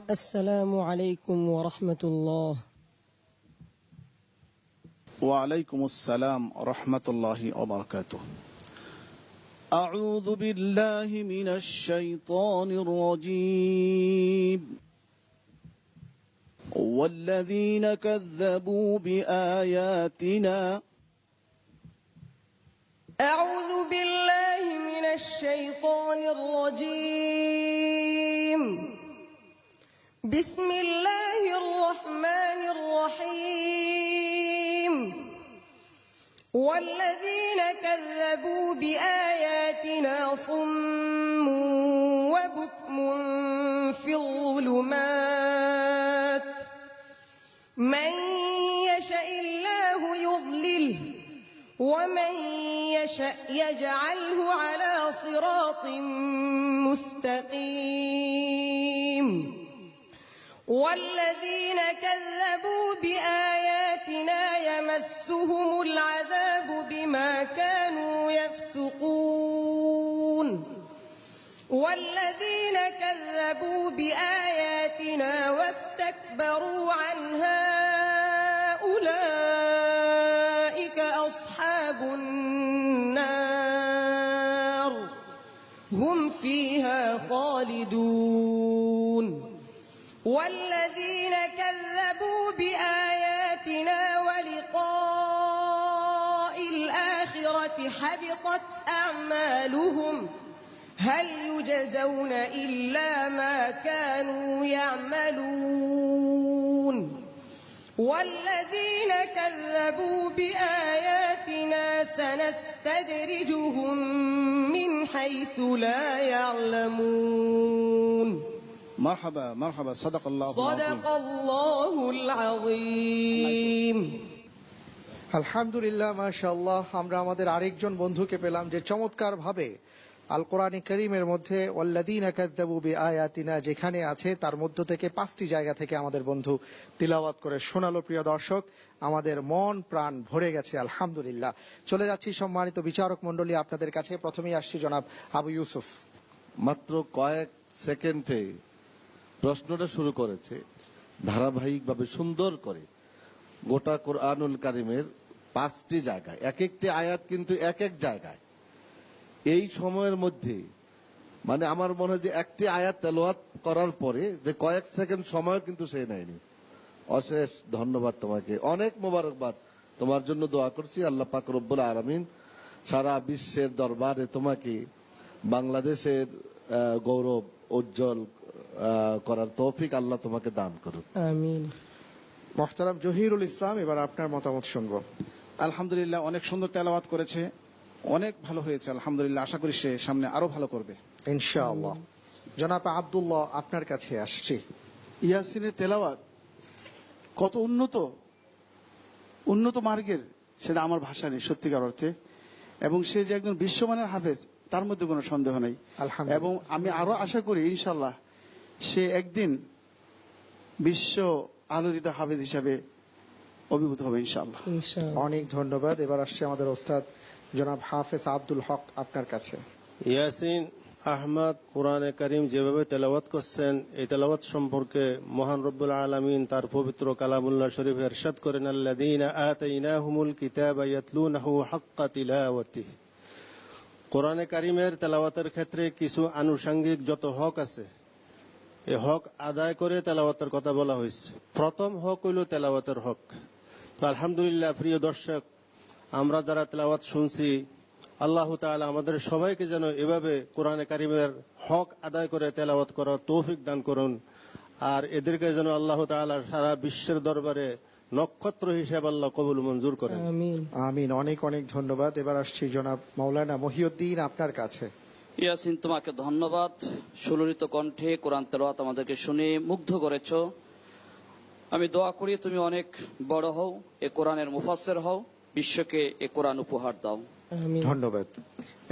السلام عليكم ورحمة الله. وعليكم السلام ورحمة الله وبركاته. أعوذ بالله من الشيطان الرجيم. والذين كذبوا بآياتنا. أعوذ بالله من الشيطان الرجيم. بسم الله الرحمن الرحيم. والذين كذبوا بآياتنا صم وبكم في الظلمات من يشاء الله يضلله ومن يشاء يجعله على صراط مستقيم. والذين كذبوا بآياتنا يمسهم العذاب بما كانوا يفسقون. والذين كذبوا بآياتنا واستكبروا عنها أولئك أصحاب النار هم فيها خالدون. والذين كذبوا بآياتنا ولقاء الآخرة حبطت أعمالهم هل يجزون إلا ما كانوا يعملون. والذين كذبوا بآياتنا سنستدرجهم من حيث لا يعلمون. مرحبا مرحبا. صدق الله العظيم. আলহামদুলিল্লাহ, মাশাআল্লাহ। আমরা আমাদের আরেকজন বন্ধুকে পেলাম যে চমৎকার ভাবে আল কোরআনে কারীমের মধ্যে ওয়াল্লাযীনা কাযযাবু বিআয়াতিনা যেখানে আছে তার মধ্য থেকে 5টি জায়গা থেকে আমাদের বন্ধু তিলাওয়াত করে শোনালো। প্রিয় দর্শক, আমাদের মন প্রাণ ভরে গেছে আলহামদুলিল্লাহ। চলে যাচ্ছি সম্মানিত বিচারক মণ্ডলী আপনাদের কাছে। প্রথমেই আসছি জনাব আবু ইউসুফ। মাত্র কয়েক সেকেন্ডে প্রশ্নটা শুরু করেছে, ধারাবাহিকভাবে সুন্দর করে গোটা কোরআনুল কারীমের 5টি জায়গায়, এক একটি আয়াত কিন্তু এক এক জায়গায়। এই সময়ের মধ্যে মানে আমার মনে হয় যে একটি আয়াত তেলাওয়াত করার পরে যে কয়েক সেকেন্ড সময় কিন্তু সে নেয়নি। অশেষ ধন্যবাদ তোমাকে, অনেক মোবারকবাদ। তোমার জন্য দোয়া করছি আল্লাহ পাক রব্বুল আলামিন সারা বিশ্বের দরবারে তোমাকে বাংলাদেশের গৌরব উজ্জ্বল করার তৌফিক আল্লাহ তোমাকে দান করুন, আমিন। মুহতারাম জহিরুল ইসলাম, এবার আপনার মতামত শুনবো। আলহামদুলিল্লাহ, অনেক সুন্দর তেলাওয়াত করেছে, অনেক ভালো হয়েছে আলহামদুলিল্লাহ। আশা করি সে সামনে আরো ভালো করবে ইনশাআল্লাহ। জনাব আব্দুল্লাহ, আপনার কাছে আসছি। ইয়াসিনের তেলাওয়াত কত উন্নত মার্গের, সেটা আমার ভাষা নেই সত্যিকার অর্থে। এবং সে যে একজন বিশ্বমানের হাফেজ তার মধ্যে কোনো সন্দেহ নেই। এবং আমি আরো আশা করি ইনশাআল্লাহ সে একদিন বিশ্ব আলোড়িত হাফেজ হিসাবে অভিভূত হবে ইনশাআল্লাহ। অনেক ধন্যবাদ। এবার আসছে আমাদের ওস্তাদ জনাব হাফেজ আব্দুল হক, আপনার কাছে। ইয়াসিন আহমদ কোরআনে কারীম যেভাবে তেলাওয়াত করছেন, এই তেলাওয়াত সম্পর্কে মহান রব্বুল আলামিন তার পবিত্র কালামুল্লাহ শরীফে ইরশাদ করেন, আল্লাযীনা আতাইনাহুমুল কিতাবা ইয়াতলুনাহু হাক্কা তিলাওয়াতিহি। কোরআনে কারীমের তেলাওয়াতের ক্ষেত্রে কিছু আনুষঙ্গিক যত হক আছে, এই হক আদায় করে তেলাওয়াতের কথা বলা হয়েছে। প্রথম হক হইল তেলাওয়াতের হক। তো আলহামদুলিল্লাহ, প্রিয় দর্শক, আমরা যারা তেলাওয়াত শুনছি, আল্লাহ তাআলা আমাদের সবাইকে যেন এভাবে কোরআনে কারীমের হক আদায় করে তেলাওয়াত করার তৌফিক দান করুন। আর এদেরকে যেন আল্লাহ তাআলা সারা বিশ্বের দরবারে নক্ষত্র হিসেবে আল্লাহ কবুল মঞ্জুর করেন। আমিন আমিন। অনেক অনেক ধন্যবাদ। এবার আসছি জনাব মাওলানা মহিউদ্দিন, আপনার কাছে। ইয়াসিন, তোমাকে ধন্যবাদ। সুললিত কণ্ঠে কোরআন তেলাওয়াত আমাদেরকে শুনে মুগ্ধ করেছ। আমি দোয়া করি তুমি অনেক বড় হও, এ কোরআনের মুফাসসির হও, বিশ্বকে এ কোরআন উপহার দাও। ধন্যবাদ।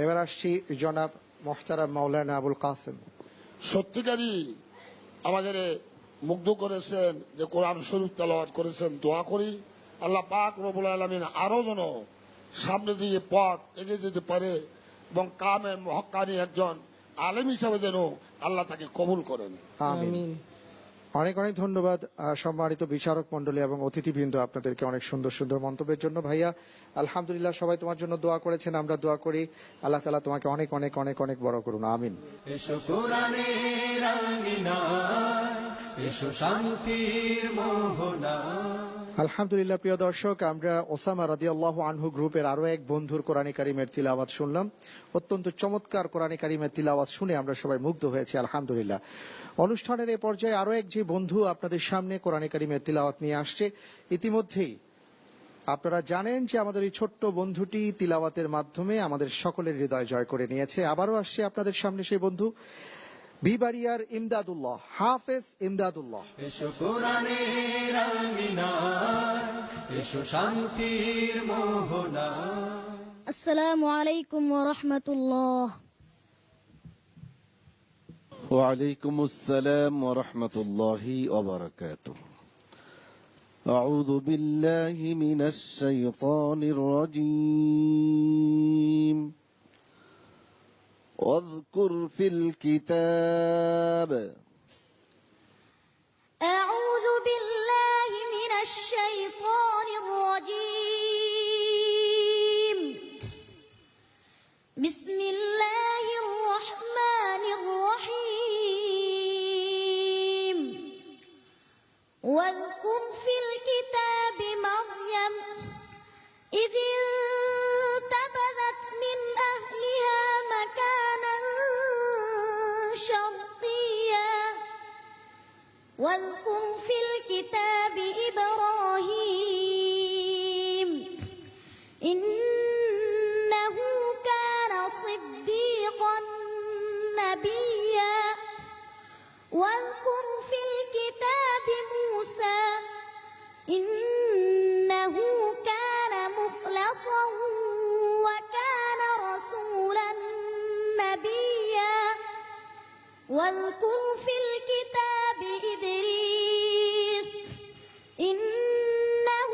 এবার আসছি জনাব মুহতারাম মাওলানা আবুল কাসেম। সত্যিকারই আমাদের মুগ্ধ করেছেন, যে কোরআন শরীফ তেলাওয়াত করেছেন। দোয়া করি আল্লাহ পাক রব্বুল আলামিন আরো যেন সামনে দিয়ে পথ এগিয়ে যেতে পারে এবং কামেল হক্কানি একজন আলেম হিসাবে যেন আল্লাহ তাকে কবুল করেন। আমিন। অনেক অনেক ধন্যবাদ সম্মানিত বিচারক মণ্ডলী এবং অতিথিবৃন্দ, আপনাদেরকে অনেক সুন্দর সুন্দর মন্তব্যের জন্য। ভাইয়া আলহামদুলিল্লাহ, সবাই তোমার জন্য দোয়া করেছেন, আমরা দোয়া করি আল্লাহ তাআলা তোমাকে অনেক অনেক অনেক অনেক বড় করুন। আমিন। এসো কোরআনের আঙিনায়, এসো শান্তির মোহনায়। আলহামদুলিল্লাহ, প্রিয় দর্শক, আমরা ওসামা রাদিয়াল্লাহু আনহু গ্রুপের আরো এক বন্ধুর কোরআনে কারিমের তিলাওয়াত শুনলাম। অত্যন্ত চমৎকার কোরআনে কারিমের তিলাওয়াত শুনে আমরা সবাই মুগ্ধ হয়েছি আলহামদুলিল্লাহ। অনুষ্ঠানের এই পর্যায়ে আরো এক যে বন্ধু আপনাদের সামনে কোরআনে কারিমের তিলাওয়াত নিয়ে আসছে, ইতিমধ্যেই আপনারা জানেন যে আমাদের এই ছোট্ট বন্ধুটি তিলাওয়াতের মাধ্যমে আমাদের সকলের হৃদয় জয় করে নিয়েছে। আবারও আসছে আপনাদের সামনে সেই বন্ধু, বিবাড়িয়ার ইমদাদুল্লাহ, হাফেজ ইমদাদুল্লাহ। এসো কোরআনের আঙিনায়, এসো শান্তির মোহনায়। আসসালামু আলাইকুম ওয়া রাহমাতুল্লাহ। وعليكم السلام ورحمة الله وبركاته. أعوذ بالله من الشيطان الرجيم. واذكر في الكتاب. أعوذ بالله من الشيطان الرجيم. بسم الله الرحمن الرحيم. واذكر في الكتاب مريم إذ انتبذت من أهلها مكانا شرقيا. واذكر في الكتاب إبراهيم إنه كان صديقا نبيا. واذكر في الكتاب موسى إنه كان مخلصا وكان رسولا نبيا. واذكر في الكتاب إدريس إنه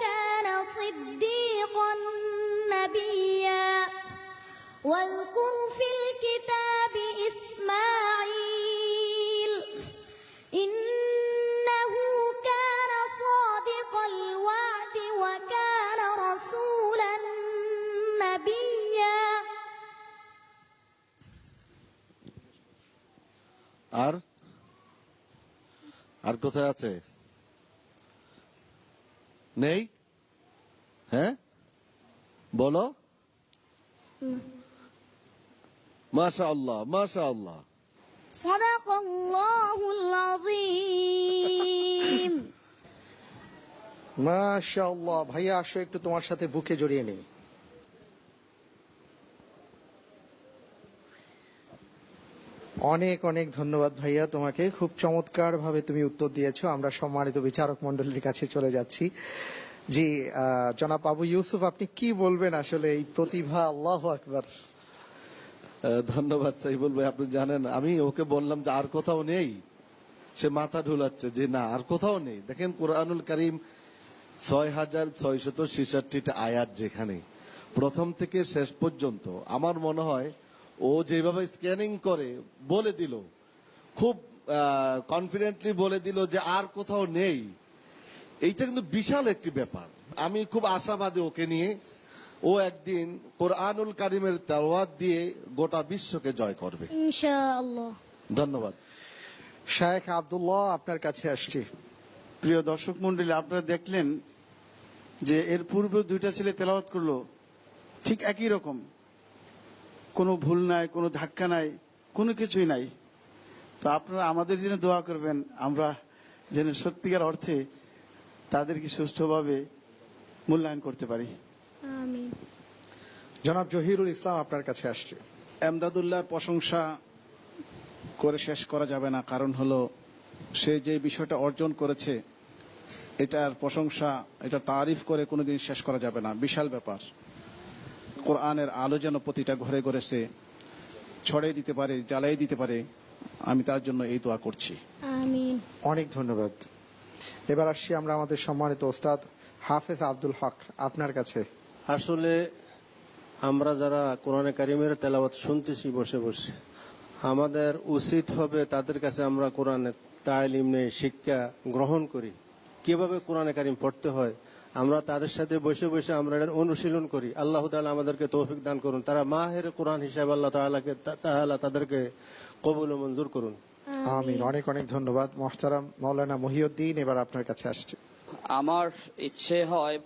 كان صديقا نبيا. واذكر في الكتاب إسماعيل إنه كان صادق الوعد وكان رسولا نبيا. আর কোথায় আছে? নেই? হ্যাঁ, বলো। মাশাআল্লাহ, মাশাআল্লাহ। সাদাকাল্লাহুল আযীম। মাশাআল্লাহ। ভাইয়া আসো, একটু তোমার সাথে বুকে জড়িয়ে নিই। অনেক অনেক ধন্যবাদ ভাইয়া তোমাকে, খুব চমৎকার ভাবে তুমি উত্তর দিয়েছো। আমরা সম্মানিত বিচারক মণ্ডলীর কাছে চলে যাচ্ছি। জি জনাব আবু ইউসুফ, আপনি কি বলবেন আসলে এই প্রতিভা? আল্লাহু আকবার। ধন্যবাদ সাইফুল ভাই। আপনি জানেন, আমি ওকে বললাম যে আর কোথাও নেই, সে মাথা ঢুলাচ্ছে যে না আর কোথাও নেই। দেখেন কোরআনুল কারীম 6666টা আয়াত, যেখানে প্রথম থেকে শেষ পর্যন্ত আমার মনে হয় ও যেভাবে স্ক্যানিং করে বলে দিল, খুব কনফিডেন্টলি বলে দিল যে আর কোথাও নেই। এইটা কিন্তু বিশাল একটি ব্যাপার। আমি খুব আশাবাদী ওকে নিয়ে। ও একদিন কোরআনুল কারীমের তেলাওয়াত দিয়ে গোটা বিশ্বকে জয় করবে ইনশাআল্লাহ। ধন্যবাদ। শায়েখ আব্দুল্লাহ, আপনার কাছে আসছি। প্রিয় দর্শক মন্ডলী, আপনারা দেখলেন যে এর পূর্বে দুইটা ছেলে তেলাওয়াত করলো, ঠিক একই রকম, কোনো ভুল নাই, কোনো ধাক্কা নাই, কোনো কিছুই নাই। তো আপনারা আমাদের জন্য দোয়া করবেন, আমরা যেন সত্যিকার অর্থে তাদেরকে সুষ্ঠুভাবে মূল্যায়ন করতে পারি। আমিন। জনাব জহিরুল ইসলাম, আপনার কাছে আসছে। এমদাদুল্লাহর প্রশংসা করে শেষ করা যাবে না, কারণ হলো সে যে বিষয়টা অর্জন করেছে এটার প্রশংসা, এটা তারিফ করে কোনোদিন শেষ করা যাবে না। বিশাল ব্যাপার। কোরআনের আলো যেন প্রতিটা ঘরে ঘরে সে ছড়িয়ে দিতে পারে, জ্বালিয়ে দিতে পারে, আমি তার জন্য এই দোয়া করছি। আমিন। অনেক ধন্যবাদ। এবার আসছি আমরা আমাদের সম্মানিত ওস্তাদ হাফেজ আব্দুল হক, আপনার কাছে। আসলে আমরা যারা কোরআনে কারিমের তেলাওয়াত শুনতেছি বসে বসে, আমাদের উচিত হবে তাদের কাছে আমরা কোরআনের তালিম নিয়ে শিক্ষা গ্রহণ করি, কিভাবে কোরআনে কারিম পড়তে হয়। আমরা তাদের সাথে বসে বসে আমরা এর অনুশীলন করি। আল্লাহ তাআলা আমাদেরকে তৌফিক দান করুন। তারা মাহের কোরআন হিসাবে আল্লাহ তাআলা তাদেরকে কবুল ও মঞ্জুর করুন। আমিন। অনেক অনেক ধন্যবাদ মোহতারাম মাওলানা মহিউদ্দিন, এবার আপনার কাছে আসছে। আমার ইচ্ছে হয়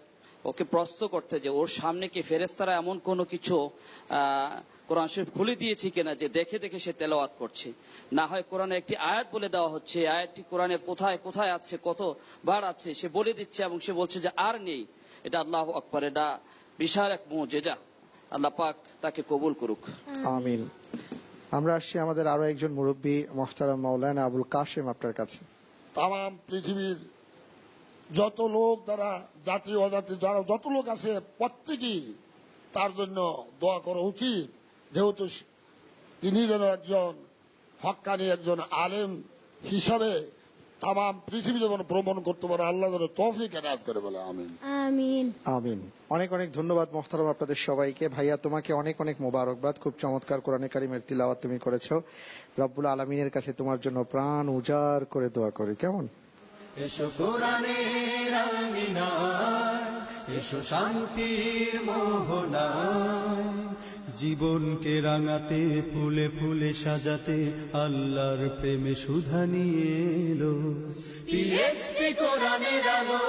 ওকে প্রশ্ন করতে যে ওর সামনে কি ফেরেশতারা এমন কোনো কিছু কোরআন শরীফ খুলে দিয়েছে কিনা যে দেখে দেখে সে তেলাওয়াত করছে। না হয় কোরআনে একটি আয়াত বলে দেওয়া হচ্ছে, আয়াতটি কোরআনে কোথায় কোথায় আছে, কতবার আছে সে বলে দিচ্ছে এবং সে বলছে যে আর নেই। এটা আল্লাহু আকবার, এটা বিশাল এক মুজিজা। আল্লাহ পাক তাকে কবুল করুক। আমিন। আমরা আসছি আমাদের আরো একজন মুরব্বী মোহতারাম মাওলানা আবুল কাশেম, আপনার কাছে। তাম পৃথিবীর যত লোক দ্বারা জাতি অজাতি যারা যত লোক আছে প্রত্যেকেই তার জন্য দোয়া করা উচিত, যেহেতু তিনি যেন একজন হক্কানি একজন আলেম হিসাবে তাম পৃথিবী যেমন ভ্রমণ করতে পারে, আল্লাহ যেন তৌফিক এনায়েত করে বলে আমিন। আমিন। আমিন। অনেক অনেক ধন্যবাদ মোহতারাম আপনাদের সবাইকে। ভাইয়া তোমাকে অনেক অনেক মোবারকবাদ, খুব চমৎকার কোরআনে কারিমের তিলাওয়াত তুমি করেছো। রব্বুল আলামিনের কাছে তোমার জন্য প্রাণ উজাড় করে দোয়া করি। কেমন? এসো কোরআনের আঙিনায়, এসো শান্তির মোহনায়, জীবনকে রাঙাতে ফুলে ফুলে সাজাতে আল্লাহর প্রেমে সুধা নিয়ে এলো পিএইচপি কোরআনের আলো,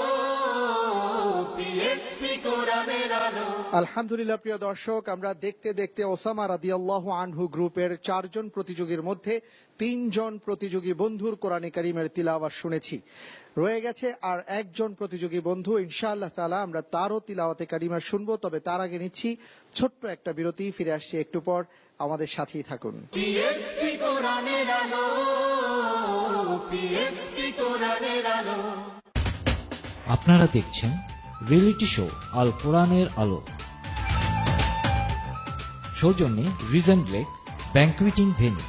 পিএইচপি কোরআনের আলো। আলহামদুলিল্লাহ প্রিয় দর্শক, আমরা দেখতে দেখতে ওসামা রাদিয়াল্লাহু আনহু গ্রুপের 4 জন প্রতিযোগীর মধ্যে 3 জন প্রতিযোগী বন্ধুর কোরআনে কারিমের তিলাওয়াত শুনেছি। রয়ে গেছে আর একজন প্রতিযোগী বন্ধু, ইনশাআল্লাহ তাআলা আমরা তারও তিলাওয়াতে কারিমা শুনবো। তবে তার আগে নিচ্ছি ছোট্ট একটা বিরতি, ফিরে আসছি একটু পর, আমাদের সাথেই থাকুন। পিএইচপি কোরআনের আলো, পিএইচপি কোরআনের আলো। আপনারা দেখছেন রিয়েলিটি শো আল কোরআনের আলো। সৌজন্যে রিজেন্ট লেক ব্যাংকুয়েটিং ভেন্যু।